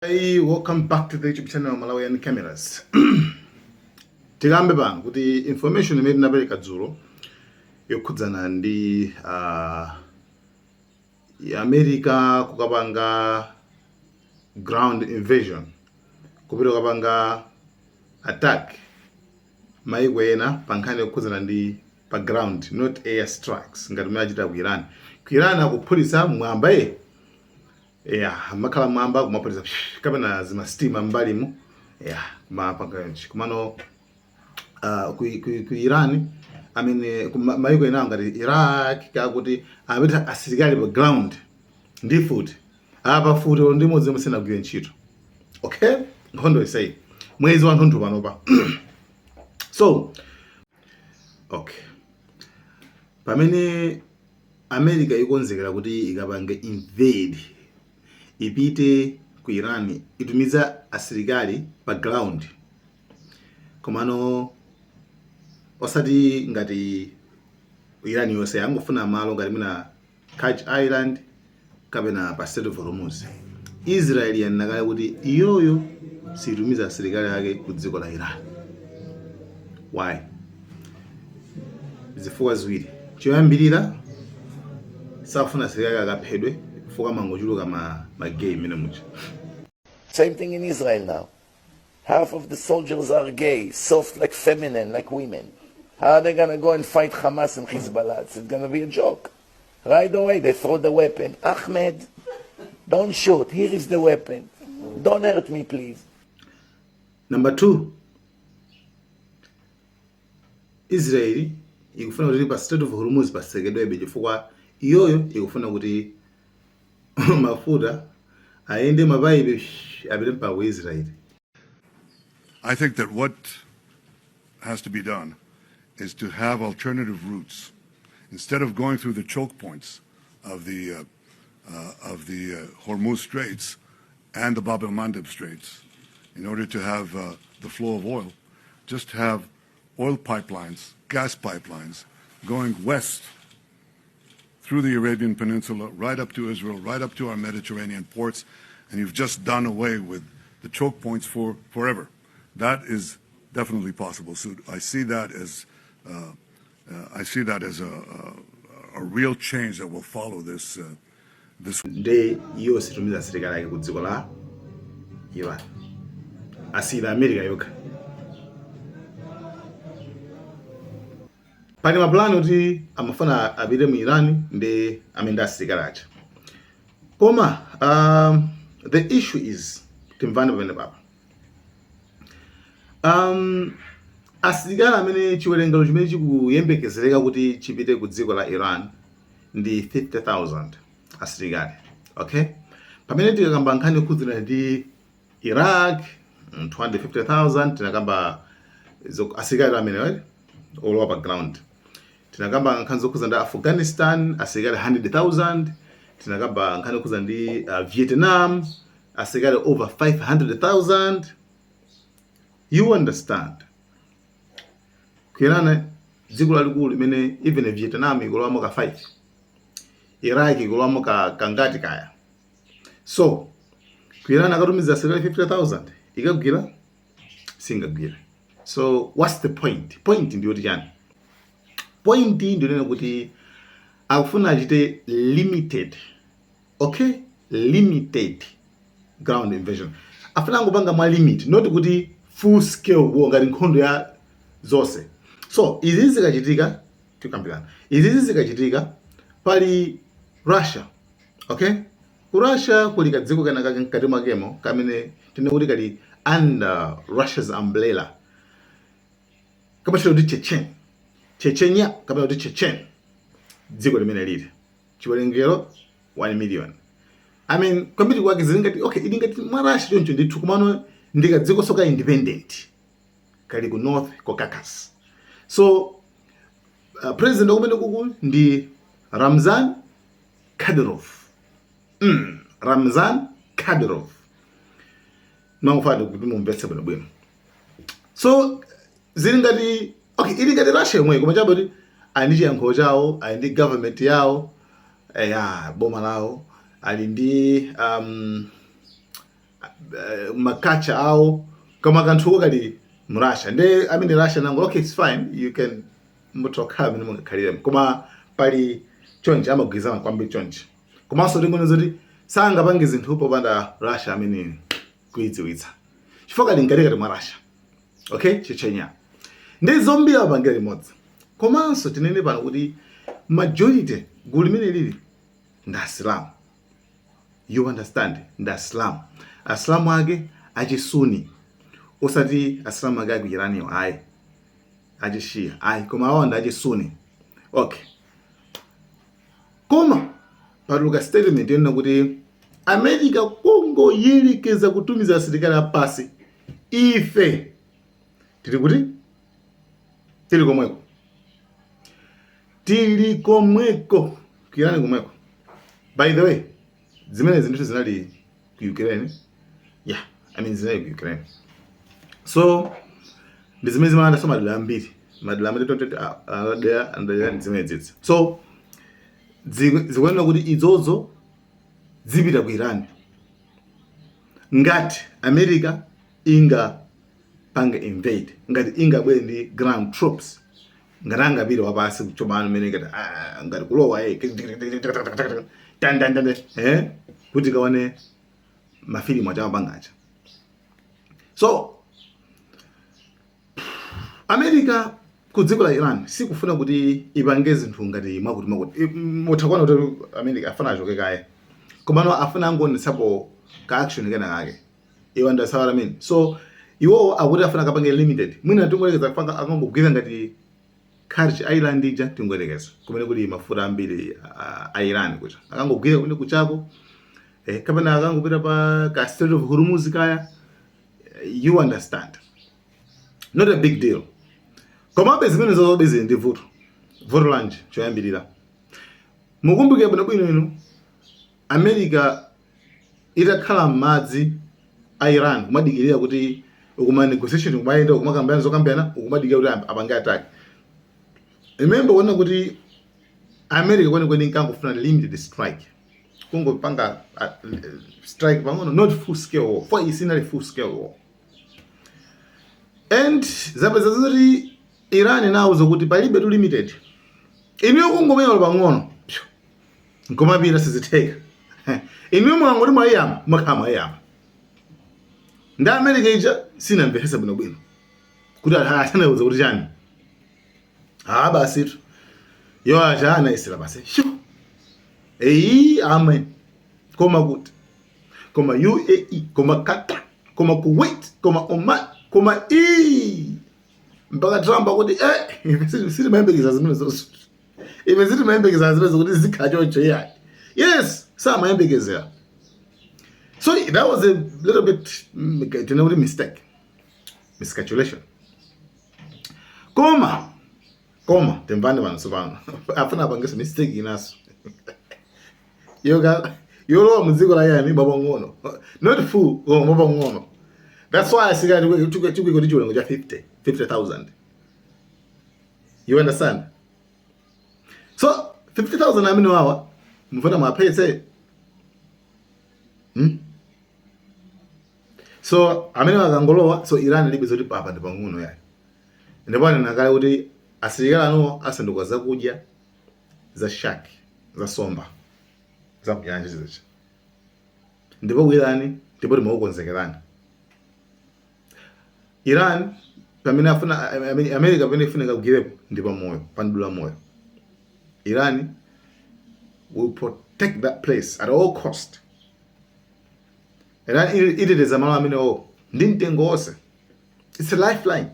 Hey, welcome back to the YouTube channel Malawian Cameras. Tikambe banga kuti information imene napereka dzulo yokhudzana ndi America kukapanga ground invasion, kupita kukapanga attack maiko ena pa nkhani yokhudzana ndi pa ground, not air strikes ngati mmene achita ku Iran. Ku Iran akuphulitsa mwamba makhala mwamba kumapolisa kapena zima stima mbalimo kumapanga kumano ku Iran amene maiko ena ngati Iraq kakuti ameta asilikali pa ground ndi futi apa futi ndi modzi musena kugwira ntchito. Okay, nkhondo isai mwezi wa nthunthu panopa. So okay, pamene America ikonzekera kuti ikapange invade ipite ku Iran, itumiza asilikali pa ground, komano osati ngati Iran yonse angofuna malo ngati mina Kerch Island kapena pa Strait of Hormuz. Israel yanakale kuti iyoyo situmiza asilikali yake ku dziko la Iran. Why? Zifukwa ziwiri. Choyambirira safuna asilikali akaphedwe Same thing in Israel now. Half of the soldiers are gay, soft like feminine, like women. How are they going to go and fight Hamas and Hezbollah? It's going to be a joke. Right away, they throw the weapon. Ahmed, don't shoot. Here is the weapon. Don't hurt me, please. Number two, Israel, ikufuna kuti pa Strait of Hormuz pasekedwe chifukwa iyoyo ikufuna kuti mafuta aende mabaibe abire pa Israel. I think that what has to be done is to have alternative routes instead of going through the choke points of the Hormuz Straits and the Bab el-Mandeb Straits. In order to have the flow of oil, just have oil pipelines, gas pipelines going west through the Arabian Peninsula, right up to Israel, right up to our Mediterranean ports, and you've just done away with the choke points for forever. That is definitely possible. So I see that as a real change that will follow this. Day yo situmiza serikali yake ku dziko la Iran. Asila America yoka. Pani maplani kuti amafuna abire mu Iran ndi amenda asilikali acha. Koma the issue is timvane pamene papa. Asilikali amene chiwerengero chimene chikuyembekezereka kuti chipite ku dziko la Iran ndi 50,000 asilikali. Okay? Pamene tikakamba nkhani khudzana ndi Iraq 250,000, tinakamba asilikali amene right? All over ground. Tinakamba nkhani zokhudzana ndi Afghanistan asilikali 100,000, tinakamba nkhani zokhudzana ndi Vietnam asilikali over 500,000. You understand? Kuyerana dziko lalikulu limene even Vietnam ikulowamo ka 5, Iraq ikulowamo kangati kaya. So kuyerana akatumiza asilikali 50,000 ikagwira singagwira. So what's the point? Point ndiyo tichani. Point ndiyo nena kuti akufuna achite limited, okay? Limited ground invasion. Afuna ngopanga mwa limit, not kuti full scale war ngati nkhondo ya zonse. So izi zikachitika tikambirana. Izi zikachitika pali Russia, okay? Ku Russia kuli kadziko kana kati mwakemo kamene tine kuti kali under Russia's umbrella. Kapachilo ndi Chechnya kapena kuti Chechen, dziko limene lili chiwerengero 1 million. I mean kwambiri kwake zilingati okay, ili ngati Russia choncho ndithu kumano ndika dziko soka independent kali ku North Caucasus. So president okumene kuku ndi Ramzan Kadyrov. Ramzan Kadyrov. Mangofana kuti mumbetse bwino. So zilingati okay, ili ngati Russia yomwe koma chaboti ali ndi chiyankho chawo, ali ndi government yawo, boma lawo, ali ndi makacha awo kama kanthu kali mu Russia nde amene Russia nango okay it's fine you can mutokhala mene mungakhalire koma pali chonchi amagwirizana kwambiri chonchi komanso ndingono zoti sangapange zinthu popanda Russia amene kuidziwitsa chifukwa kali ngati mwa Russia okay chichenya ndi zombi apangira limodzi komanso tinene pano kuti majority gulu limene lili ndi Islam. You understand? Ndi Islam. Islamu ake achisuni usati Islamu ake akuyiraniyo ayi achishia ayi koma awo ndi achisuni. Okay, koma paluka statement yena kuti America Kongo yelekeza kutumiza asilikali apasi ife tili kuti tili komweko kuyirani komweko. By the way, zimene zinthu zinali ku Ukraine. Yeah, I mean zinali ku Ukraine. So ndi zimene zimaanda so madala ambiri. Madala ambiri andaya zimene zitsi. So zikuyenera kuti idzodzo zipita ku Iran. Ngati America inga panga invade, ngati inga bwe ndi ground troops. Ngaranga bile wapasi kuchomana mene ngati kulowa kuti kaone mafilimu achawa bangacha. So America kudziko la Iran sikufuna kuti ipange zinthu ngati mwakuti mutakwana kuti America afuna achoke kaye komano afuna angoonetsapo ka action kena kake. You understand what I mean? So iwo akuti afuna kapange limited mwina tingolekeza kufanga akangogwiza ngati Karch Island ija tingolekeza kumene kuli mafuta ambiri a Iran kucha akangogwira kune kuchako kapena akangopita pa ka Strait of Hormuz kaya. You understand? Not a big deal. Koma bezimene zobezi ndi vuto lanje choyambirira mukumbuke bwino ino America itakhala m'madzi a Iran kumadikirira kuti ukuma negotiation kumayenda ukumakambirana zokambirana ukumadikira kuti apange attack. Remember wona kuti America kweni nkangofuna limited strike kungopanga strike pang'ono not full scale war for isinali full scale war. And zapeza zoti Iran nawo zokuti palibe tu limited iniyo kungomenya pang'ono nkomapita sizitheka iniyo mwangoti mwayama makhama ayama ndi America ija sinamvesa bwino kuti asanauza kuti chani basi tu yo ajana isila basi sho amen koma kuti koma UAE koma Qatar koma Kuwait koma Oman koma mpaka Trump akuti sisi mayembekeza zimene zonse sisi mayembekeza zimene zokuti zikhachocho yayi. Yes, some mayembekeza. So that was a little bit miscalculation. Koma tembane bana sopano afuna bangesa mistake inaso yolo muziko la yani baba ngono not full baba ngono. That's why I say that we took go to just 50,000. You understand? So 50,000 amino hour mfuna mapay say so amino akangolowa so Iran libe zoti papa ndi panguno yani ndibona nakale kuti asilikali no asanduka zakudya za shark za somba za kuyanja zizo ndipo kwirani ndipo timakonzekerani. Iran pamene afuna America pamene ifunika kugirepo ndipo moyo pandula moyo. Iran will protect that place at all cost. Iran it is a malo amene ndi mtengo wonse. It's a lifeline.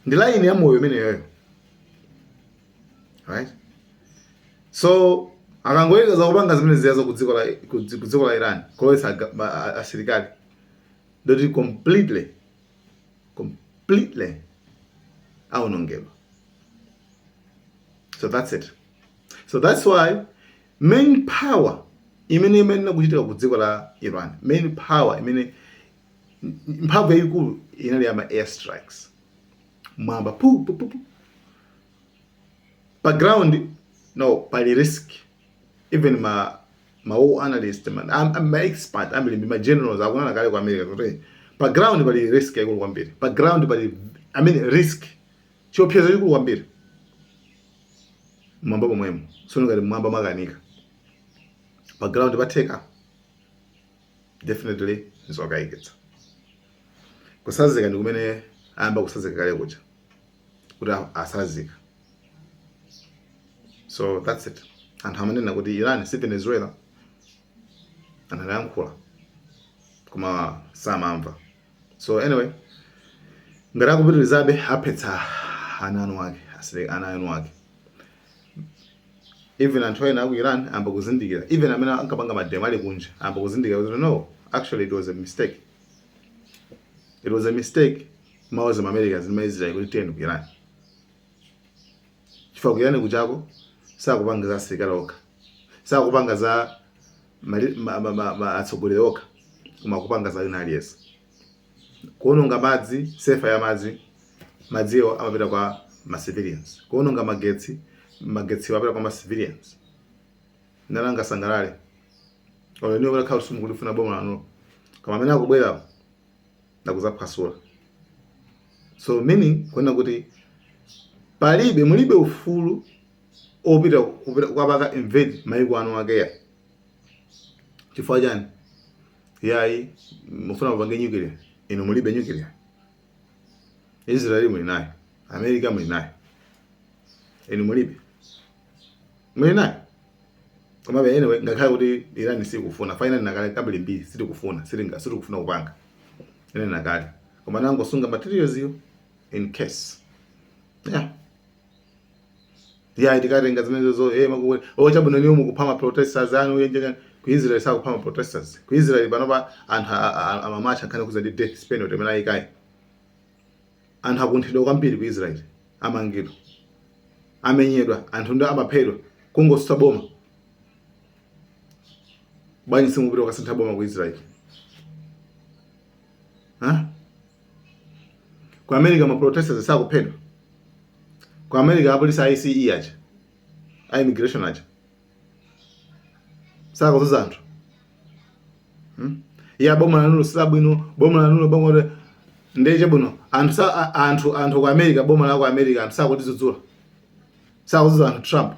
The line ya moyo imene yoyo. Right? So akangoyeka za kubanga zimene ziyazo kudziko la Iran kolesa asilikali doti completely aunongelo. So that's it. So that's why main power imene kuchitika kudziko la Iran, main power imene mphamvu yayikulu inali ama air strikes mwamba pu pa ground no pali risk even ma analyst ma expert ambiri ma generals akunana kale kwa America kuti pa ground pali risk yakulu kwambiri, pa ground pali risk chiopsezo chikulu kwambiri mwamba pomwemo sono ngati mwamba makanika pa ground patheka definitely nzokayikitsa kusazika ndi kumene ayamba kusazika kale kuja kuti asazika. So that's it. Anthu amanena kuti Iran si Venezuela, analankhula koma samamva. So anyway, ngati akupitirizabe aphetsa ana anu ake. Even anthu ena aku Iran amba kuzindikira, even amene ankapanga mademo ali kunja amba kuzindikira kuti no, actually it was a mistake. It was a mistake. Mawazo ma Americans ndi Israel kuti tiyeni ku Iran. Chifukwa ku Iran kuchako sakupanga za asilikali okha, sakupanga za atsogoleri okha, koma kupanga za ina aliyense. Kuononga madzi, sefa ya madziwo amapita kwa ma civilians. Kuononga magetsi amapita kwa ma civilians. Nalanga sangalale ole niwo bakhala sumu kulifuna boma lanu kama amene akubwera ndakuzaphwasula. So meaning kwena kuti mulibe ufulu opita kwapaka invade maiko anu akeya. Chifukwa chani? Yayi mufuna kupange nuclear, inu mulibe nuclear. Israeli muli nayo, America muli nayo, inu mulibe koma anyway ngakhale kuti Iran sikufuna final nakale kabili mbili sitikufuna kupanga ine nakale koma nango sunga materials yo in case tikatenga zimene zo makuwe chabwino niwo mukupha protesters anu yenje ku Israel sakupha protesters. Ku Israel panopa anthu amamacha nkhani kuza ndi death penalty amene ayikayi. Anthu akunthidwa kwambiri ku Israel, amangidwa, amenyedwa, anthu ndo amaphedwa kungosusa boma. Bwanji simupita ukasintha boma ku Israel? Ku America ma protesters sakuphedwa. Ku America apolisi a ICE aja, a immigration aja sakuzuza anthu. Ya boma lanulo silabwino, boma lanulo bongo ndeche buno anthu ku America, boma la ku America anthu sakutizudzula, sakuzuza anthu. Trump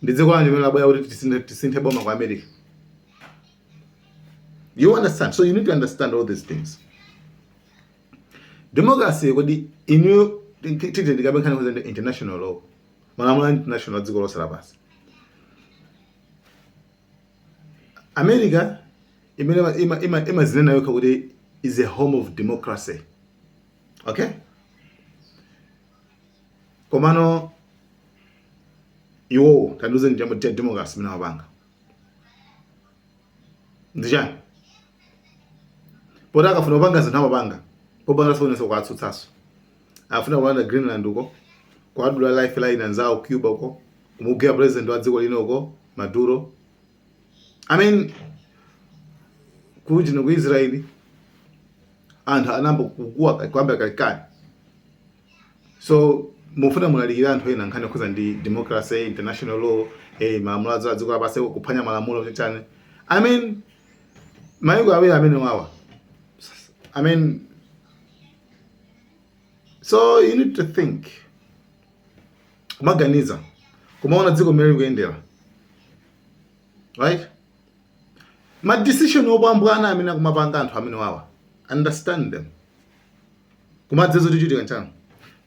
ndi dziko lanje limene labwera kuti tisinthe boma ku America. You understand? So you need to understand all these things. Democracy kodi inu tite ndikabe nkhani kuzenda international law, malamulo international dziko lonse lapansi. America imazinena yokha kuti is a home of democracy. Okay? Komano iwo tanduze njambo cha democracy mina wapanga. Ndijani? Potaka funa upanga zinthu amapanga. Popanga soneso kwa atsutsaso. Afuna kulanda Greenland uko, kwadula lifeline anzao Cuba uko, kumugea president wa dziko lino uko, Maduro. Kujino ku Israeli anthu anamba kukua kwamba kalikani. So mufuna mulalikira anthu ena nkhani kuza ndi democracy, international law, malamulo a dziko lapansi kuphwanya malamulo chani. Mayiko awiri amene wawa. So you need to think. Kumaganiza. Kumaona dziko mmene likuyendera. Right? Ma decision obambwana amene kumapanga anthu amene wawa. Understand them. Kumadzezo tichitika nchana.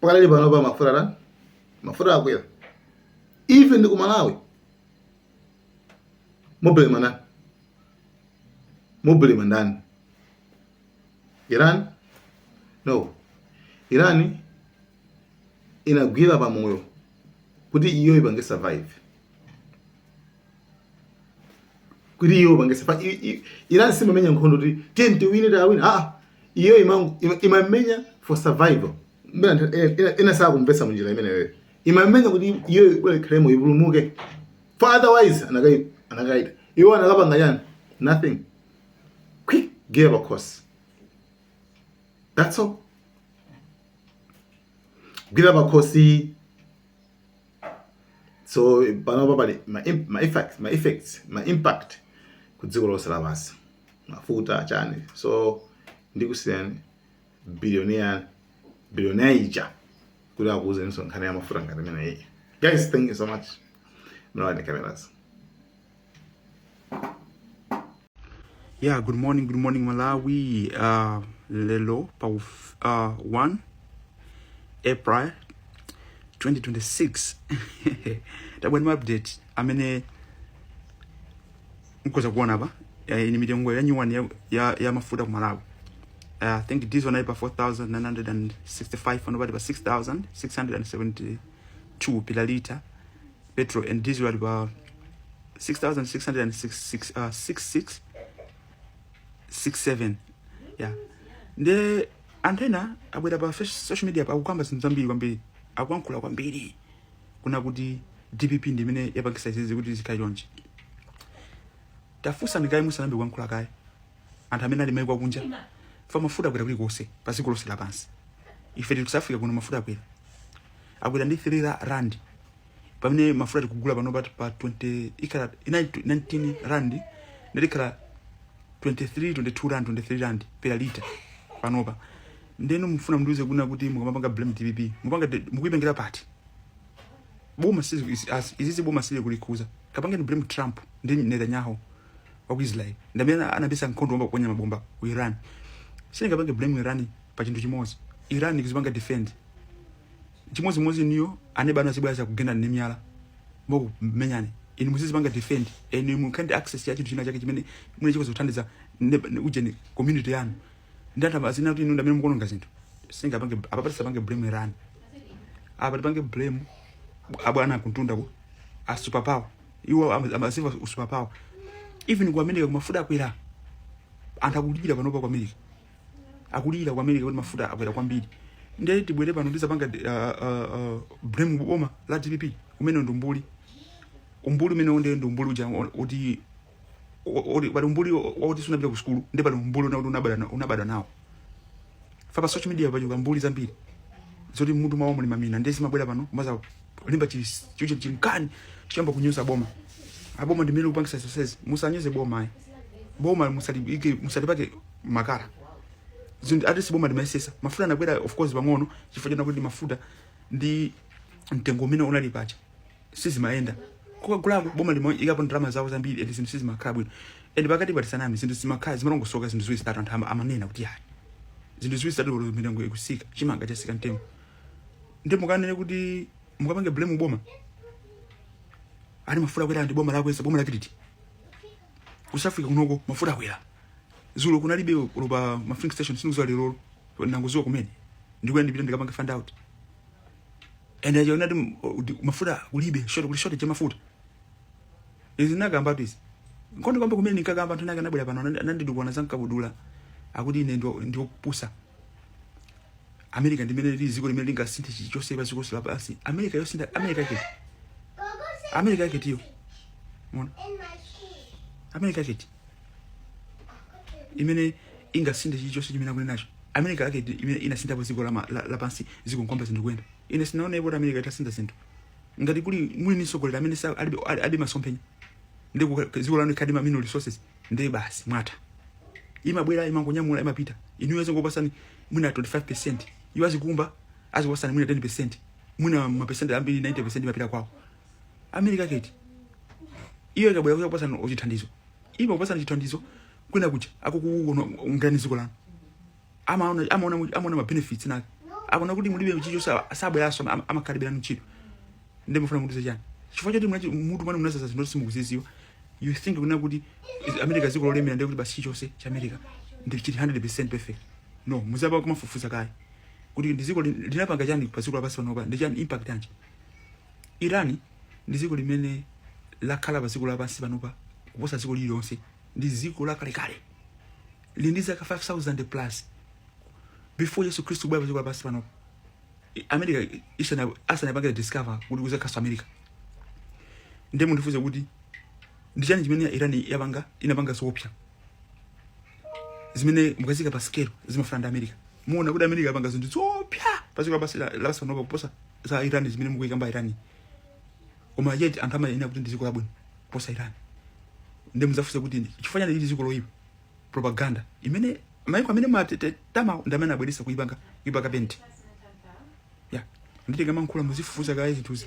Pakalali pano pa mafuta akwera. Even ku Malawi. Mobile ndani. Iran? No. Iran inagwira pamoyo kuti iyo ipange survive. Kuti iyo ipange survive. Iran simamenya nkhondo kuti tenti win tawina. Iyo imamenya for survival. Ina saa kumpesa munjira imene wewe. Imamenya kuti iyo ikhale ibulumuke. For otherwise anakaida. Iyo anakapanga yani nothing. Quick give a course. That's all. Give up a course. So my impact ku dziko lonse lapansi, mafuta chani. So ndikusiyani billionaire ija kuti akuuze niso nkhani ya mafuta ngati imene iyi. Guys, thank you so much. No the cameras. Yeah, good morning Malawi. Lelo pa 1 April 2026. Tabwani update amene nkoza kuona hapa ni mitengo ya nyuwani ya mafuta ku Malawi. I think diesel na ipa 4,965 and about 6,672 per liter. Petrol and diesel at about 6,666 yeah. Nde antena abwera pa social media pa kukamba zinthu zambiri kwambiri, akuyankhula kwambiri kuna kuti DPP ndi imene yapangisa izizi kuti zikayonje. Tafusa ndikayi musanambe kuyankhula kaye anthu amene ali maiko akunja fa mafuta akwera kulikonse pa dziko lonse lapansi. Ife tili ku South Africa kuno mafuta akwera ndi 3 rand pamene mafuta tikugula pano pa 19 rand ndikhala 22 rand 23 rand per liter panopa. Ndeno mufuna mnduze kuna kuti mukamapanga blame DPP mukuipengera pati boma izizi boma sile kulikuza kapanga ni blame Trump ndi Netanyahu wa Israel ndamena anabisa nkhondo wamba kuponya mabomba ku Iran. Sine kapanga blame Iran pa chinthu chimodzi. Iran ikuzipanga defend chimodzi niyo anebana sibwaza kugenda nemyala mboko menyane ini muzizipanga defend eni mukandi access ya chinthu china chake chimene mune chikozo kuthandiza ujeni community yanu ndata bazina kuti ndamene mukononga zinthu. Singa pange apapatisa pange blame Iran apa pange blame abwana kuntunda ku a superpower iwo amasiva superpower. Even ku America kumafuta akwera anthu akulira panopa ku America akulira ku America kuti mafuta akwera kwambiri. Ndiye tibwere pano ndizapanga blame boma la DPP umene ndumbuli umene onde ndumbuli uja oti bali umbuli oti sunapita ku school ndi bali umbuli unabada nawo. Fa pa social media pajuka mbuli zambiri zoti munthu mawo muli mamina ndezi mabwera pano kumaza limba chicho chinkani chiyamba kunyusa boma. Aboma ndimene kupangisa success musanyeze boma boma musalipake makara zindi adresi boma dimesesa mafuta nakwera of course pang'ono chifukwa chona kuti mafuta ndi mtengo umene unalipacha sizimaenda kugula boma limo ikapo drama zawo zambiri eti zinthu sizimakhala bwino. And pakati patisanami zinthu zimakhala zimalongosoka zinthu ziwiri zitatu anthu amanena kuti hayi zinthu ziwiri zitatu milengo ikusika chimanga chasika mtengo. Ndi mukanene kuti mukapange blame boma ani mafuta kwera ndi boma lakwesa boma lakititi ku South Africa kunoko mafuta kwera zulo kunalibe kuloba ma filling station sinuzwa lero nangoziwa kumene ndikuenda ndipita ndikapanga find out and ajaona ndi mafuta kulibe short mafuta izinagamba tisi nkondo kwamba kumene nikagamba anthu naka nabwera pano anandidukwana zankabudula akuti ine ndio pusa America ndimene liziko limene lingasinthe chichonse pa ziko la basi. America yosinda America yake tiyo mona America yake imene ingasinthe chichonse chimene akuli nacho. America yake imene inasinda pa ziko la pansi ziko nkomba zinthu kwenda. Ine sinaona ipo America itasinda zinthu ngati kuli mwini sokolera amene alibe masomphenya ndiko ziko lanu kadima mineral resources ndi basi mwata imabwera imangonyamula imapita iniweze ngopasani mwina 25% iwazi kumba azikupasani mwina 10% mwina mapesenti ambiri 90% imapita kwawo. America keti iyo ikabwera kupasani ochithandizo ipo kupasani chithandizo kwenda kucha akukungani ziko lanu amaona ma benefits nake akona kuti mulibe chicho sabwe yaso amakhalibira nchito ndimo funa mudize chani chifukwa choti munthu mwana munaza zinthu simukuziziwa you think kuna kuti America ziko lolemera ndi kuti basi chichonse cha America ndi chiti 100% perfect. No, muzaba kumafufuza kai kuti ndiziko linapanga chani pa ziko lapasi panopa ndi chani impact yanji. Iran ndiziko limene lakhala pa ziko lapasi panopa kuposa ziko lilonse ndi ziko lakalekale lindiza ka 5000 plus before Yesu Kristu bwa ziko lapasi panopa. America asana banga discover kuti kuza kaso America ndemo ndifuze kuti ndichani chimene Iran yapanga inapanga zopya zimene mukazika pa scale zimafana America. Muona kuti America yapanga zinthu zopya paziko basi la sanopa kuposa za Iran zimene mukuyikamba Iran koma yet anthu amayena kuti ndiziko labwino kuposa Iran. ndi muzafusa kuti chifanya ndi dziko loyipa propaganda imene maiko amene matama ndamene abweresa kuipanga penti ya nditi kama nkula muzifuza kaye zituzi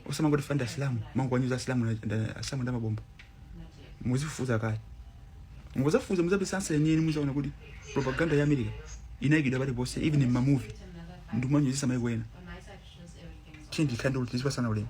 osamangoti fanda Islamu mangu wanyuza Islamu asamu ndamabomba muzifuza kaye muzafuza muzabisansa yenyewe muzaona kuti propaganda ya America inaigida bali bose even in movie ndumanyuzisa maiko ena chindi kandi ulitizwa sana ulemu